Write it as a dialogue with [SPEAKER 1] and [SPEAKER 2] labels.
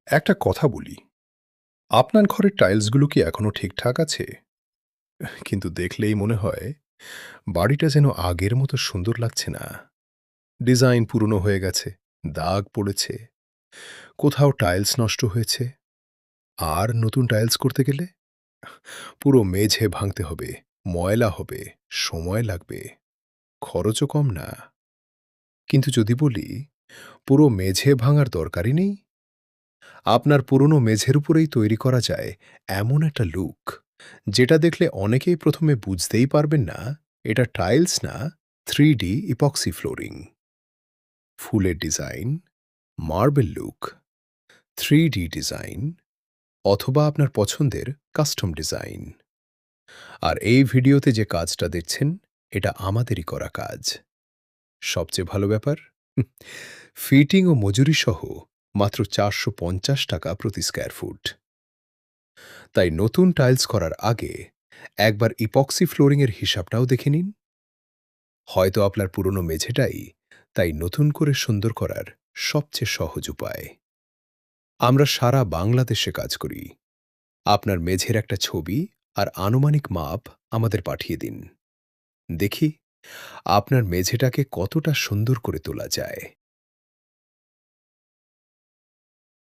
[SPEAKER 1] একটা কথা বলি, আপনার ঘরের টাইলসগুলো কি এখনো ঠিকঠাক আছে? কিন্তু দেখলেই মনে হয় বাড়িটা যেন আগের মতো সুন্দর লাগছে না। ডিজাইন পুরনো হয়ে গেছে, দাগ পড়েছে, কোথাও টাইলস নষ্ট হয়েছে। আর নতুন টাইলস করতে গেলে পুরো মেঝে ভাঙতে হবে, ময়লা হবে, সময় লাগবে, খরচও কম না। কিন্তু যদি বলি পুরো মেঝে ভাঙার দরকারই নেই, আপনার পুরনো মেঝের উপরেই তৈরি করা যায় এমন একটা লুক, যেটা দেখলে অনেকেই প্রথমে বুঝতেই পারবেন না এটা টাইলস না, 3D ইপক্সি ফ্লোরিং। ফুলের design, marble look, 3D design অথবা আপনার পছন্দের কাস্টম ডিজাইন। আর এই ভিডিওতে যে কাজটা দেখছেন, এটা আমাদেরই করা কাজ। সবচেয়ে ভালো ব্যাপার, ফিটিং ও মজুরি সহ মাত্র ৳৪৫০ প্রতি স্কয়ার ফুট। তাই নতুন টাইলস করার আগে একবার ইপক্সি ফ্লোরিং এর হিসাবটাও দেখে নিন। হয়তো আপনার পুরনো মেঝেটাই তাই নতুন করে সুন্দর করার সবচেয়ে সহজ উপায়। আমরা সারা বাংলাদেশে কাজ করি। আপনার মেঝের একটা ছবি আর আনুমানিক মাপ আমাদের পাঠিয়ে দিন। দেখি আপনার মেঝেটাকে কতটা সুন্দর করে তোলা যায়।